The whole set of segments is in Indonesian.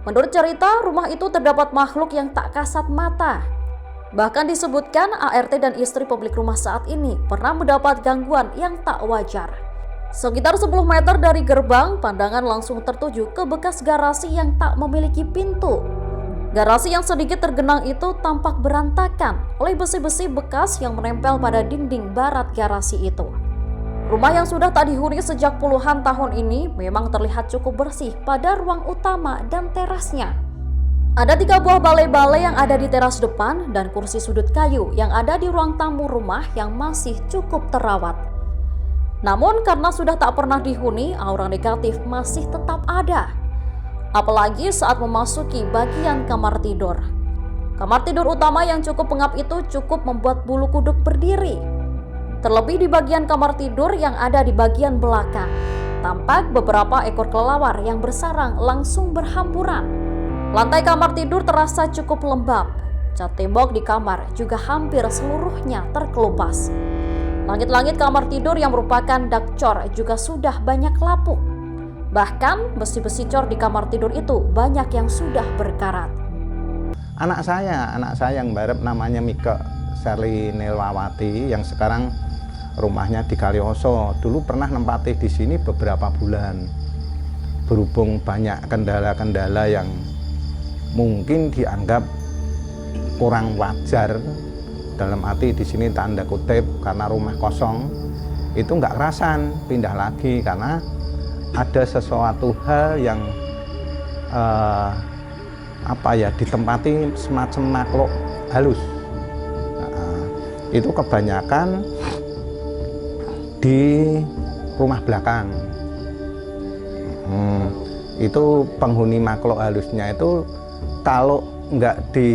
Menurut cerita, rumah itu terdapat makhluk yang tak kasat mata. Bahkan disebutkan ART dan istri pemilik rumah saat ini pernah mendapat gangguan yang tak wajar. Sekitar 10 meter dari gerbang, pandangan langsung tertuju ke bekas garasi yang tak memiliki pintu. Garasi yang sedikit tergenang itu tampak berantakan oleh besi-besi bekas yang menempel pada dinding barat garasi itu. Rumah yang sudah tak dihuni sejak puluhan tahun ini memang terlihat cukup bersih pada ruang utama dan terasnya. Ada 3 buah balai-balai yang ada di teras depan dan kursi sudut kayu yang ada di ruang tamu rumah yang masih cukup terawat. Namun karena sudah tak pernah dihuni, aura negatif masih tetap ada. Apalagi saat memasuki bagian kamar tidur. Kamar tidur utama yang cukup pengap itu cukup membuat bulu kuduk berdiri. Terlebih di bagian kamar tidur yang ada di bagian belakang, tampak beberapa ekor kelelawar yang bersarang langsung berhamburan. Lantai kamar tidur terasa cukup lembab. Cat tembok di kamar juga hampir seluruhnya terkelupas. Langit-langit kamar tidur yang merupakan dak cor juga sudah banyak lapuk. Bahkan besi-besi cor di kamar tidur itu banyak yang sudah berkarat. Anak saya yang barep namanya Mika Sherly Nilwawati yang sekarang rumahnya di Kalioso. Dulu pernah nempati di sini beberapa bulan. Berhubung banyak kendala-kendala yang mungkin dianggap kurang wajar, dalam arti di sini tanda kutip karena rumah kosong, itu nggak kerasan pindah lagi karena ada sesuatu hal yang ditempati semacam makhluk halus. Itu kebanyakan di rumah belakang. Itu penghuni makhluk halusnya itu kalau nggak di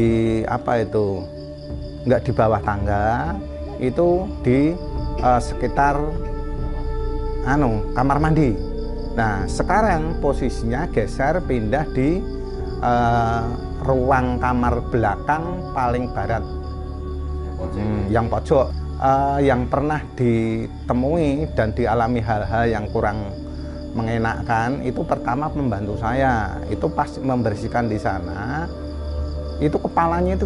nggak di bawah tangga, itu di sekitar kamar mandi. Nah sekarang posisinya geser pindah di ruang kamar belakang paling barat, yang pojok. Yang pernah ditemui dan dialami hal-hal yang kurang mengenakkan itu pertama pembantu saya itu pas membersihkan di sana itu kepalanya itu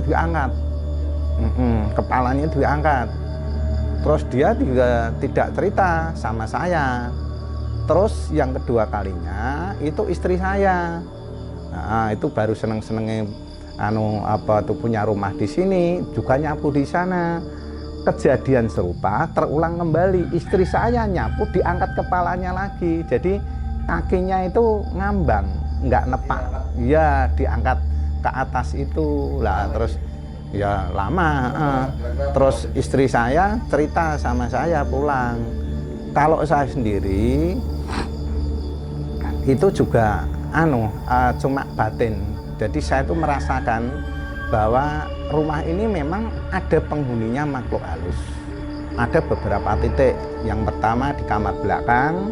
diangkat, terus dia juga tidak cerita sama saya. Terus yang kedua kalinya itu istri saya, itu baru seneng-senengnya punya rumah di sini juga nyapu di sana. Kejadian serupa terulang kembali, istri saya nyapu diangkat kepalanya lagi, jadi kakinya itu ngambang, nggak nepak, ya diangkat ke atas itu lah. Terus ya lama, terus istri saya cerita sama saya pulang. Kalau saya sendiri itu juga cuma batin, jadi saya itu merasakan bahwa rumah ini memang ada penghuninya makhluk halus. Ada beberapa titik. Yang pertama di kamar belakang,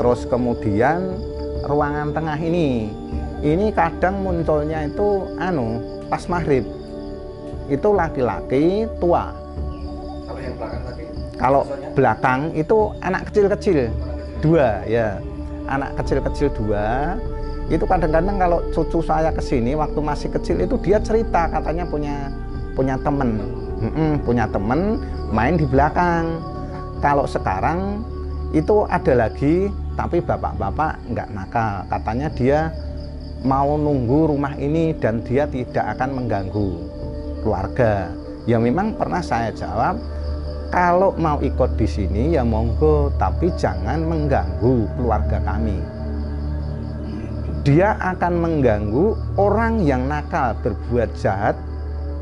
terus kemudian ruangan tengah ini. Ini kadang munculnya itu pas maghrib. Itu laki-laki tua. Kalau yang belakang tadi? Kalau belakang itu anak kecil-kecil 2 ya. Anak kecil-kecil 2. Itu kadang-kadang kalau cucu saya kesini waktu masih kecil itu dia cerita katanya punya temen, punya temen main di belakang. Kalau sekarang itu ada lagi tapi bapak-bapak nggak nakal, katanya dia mau nunggu rumah ini dan dia tidak akan mengganggu keluarga. Ya memang pernah saya jawab kalau mau ikut di sini ya monggo, tapi jangan mengganggu keluarga kami. Dia akan mengganggu orang yang nakal berbuat jahat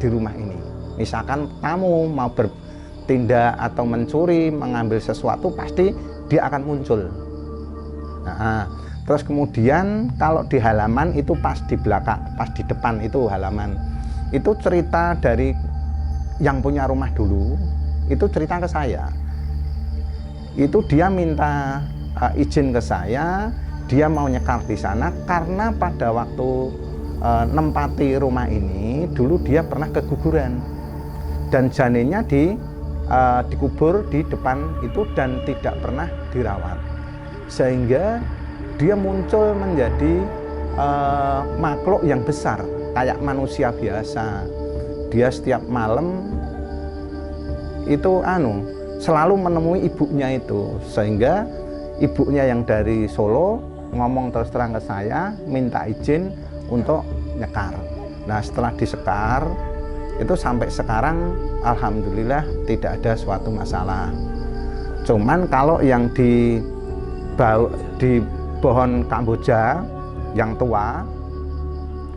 di rumah ini. Misalkan kamu mau bertindak atau mencuri, mengambil sesuatu, pasti dia akan muncul. Nah, terus kemudian kalau di halaman itu pas di belakang, pas di depan itu halaman. Itu cerita dari yang punya rumah dulu, itu cerita ke saya. Itu dia minta izin ke saya. Dia mau nyekar di sana karena pada waktu nempati rumah ini dulu dia pernah keguguran dan janinnya dikubur di depan itu dan tidak pernah dirawat, sehingga dia muncul menjadi makhluk yang besar kayak manusia biasa. Dia setiap malam itu selalu menemui ibunya itu, sehingga ibunya yang dari Solo ngomong terus terang ke saya, minta izin untuk nyekar. Nah, setelah disekar itu sampai sekarang alhamdulillah tidak ada suatu masalah. Cuman kalau yang di pohon Kamboja yang tua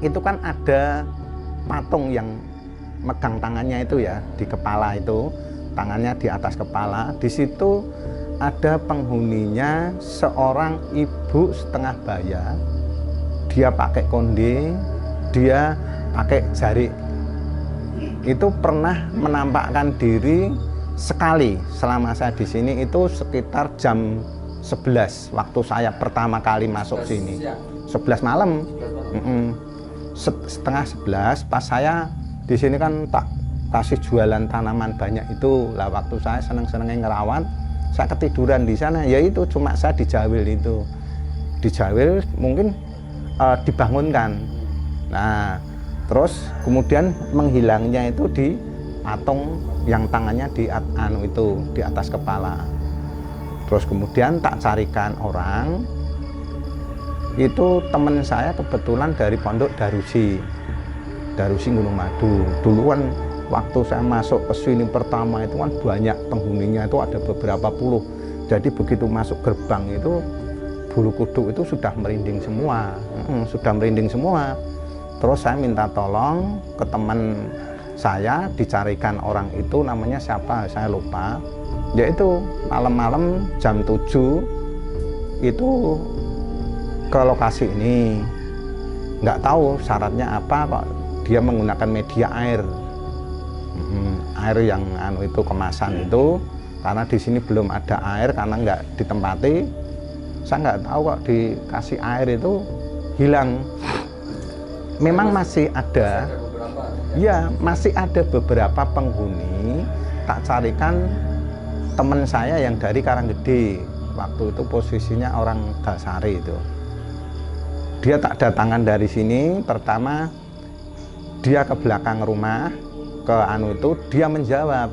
itu kan ada patung yang megang tangannya itu ya, di kepala itu, tangannya di atas kepala. Di situ ada penghuninya seorang ibu setengah baya. Dia pakai konde, dia pakai jari. Itu pernah menampakkan diri sekali selama saya di sini, itu sekitar jam 11 waktu saya pertama kali masuk sini. 11 malam. Setengah 11 pas saya di sini kan tak kasih jualan tanaman banyak itu. Lah waktu saya seneng-senengnya ngerawat, saya ketiduran di sana. Ya itu cuma saya dijawil itu. Dijawil mungkin dibangunkan. Nah, terus kemudian menghilangnya itu di patung yang tangannya di di atas kepala. Terus kemudian tak carikan orang. Itu teman saya kebetulan dari pondok Darusi Gunung Madu. Dulu kan waktu saya masuk ke sini pertama itu kan banyak penghuninya, itu ada beberapa puluh. Jadi begitu masuk gerbang itu bulu kuduk itu sudah merinding semua. Terus saya minta tolong ke teman saya dicarikan orang itu, namanya siapa saya lupa. Yaitu malam-malam jam 7 itu ke lokasi ini, nggak tahu syaratnya apa kok dia menggunakan media air, air yang itu kemasan itu, karena di sini belum ada air karena nggak ditempati. Saya nggak tahu kok dikasih air itu hilang. Memang masih ada, ya masih ada beberapa penghuni. Tak carikan teman saya yang dari Karanggede, waktu itu posisinya orang Galsari itu. Dia tak datangan dari sini. Pertama dia ke belakang rumah ke itu, dia menjawab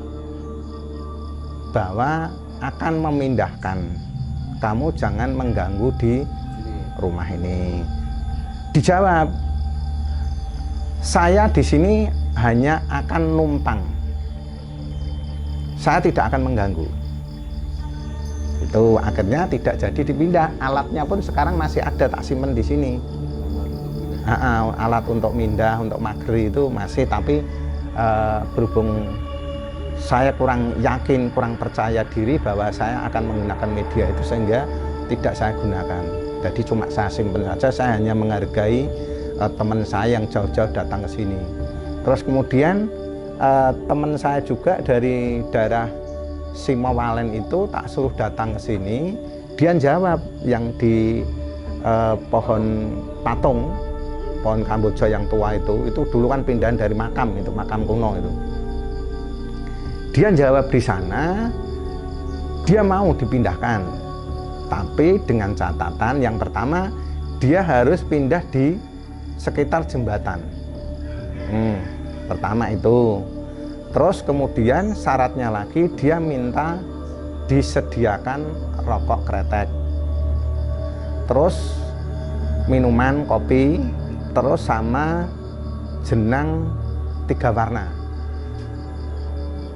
bahwa akan memindahkan, kamu jangan mengganggu di rumah ini. Dijawab, saya di sini hanya akan numpang, saya tidak akan mengganggu. Itu akhirnya tidak jadi dipindah. Alatnya pun sekarang masih ada, tak simpen di sini. Alat untuk mindah, untuk magri itu masih, tapi berhubung saya kurang yakin, kurang percaya diri bahwa saya akan menggunakan media itu, sehingga tidak saya gunakan. Jadi cuma saya simpen saja. Saya hanya menghargai teman saya yang jauh-jauh datang ke sini. Terus kemudian teman saya juga dari daerah Simawalen itu tak suruh datang ke sini, dia jawab yang di pohon patung, pohon Kamboja yang tua itu dulu kan pindahan dari makam, itu makam kuno itu. Dia jawab di sana, dia mau dipindahkan, tapi dengan catatan yang pertama dia harus pindah di sekitar jembatan. Pertama itu. Terus kemudian syaratnya lagi dia minta disediakan rokok kretek, terus minuman kopi, terus sama jenang 3 warna.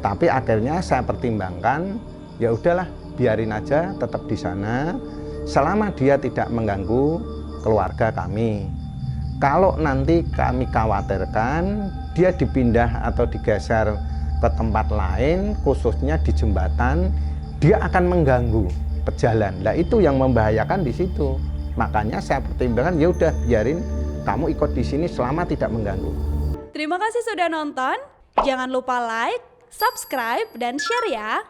Tapi akhirnya saya pertimbangkan, ya udahlah biarin aja tetap di sana selama dia tidak mengganggu keluarga kami. Kalau nanti kami khawatirkan dia dipindah atau digeser ke tempat lain, khususnya di jembatan, dia akan mengganggu pejalan. Nah itu yang membahayakan di situ. Makanya saya pertimbangkan, ya udah biarin kamu ikut di sini selama tidak mengganggu. Terima kasih sudah nonton. Jangan lupa like, subscribe, dan share ya.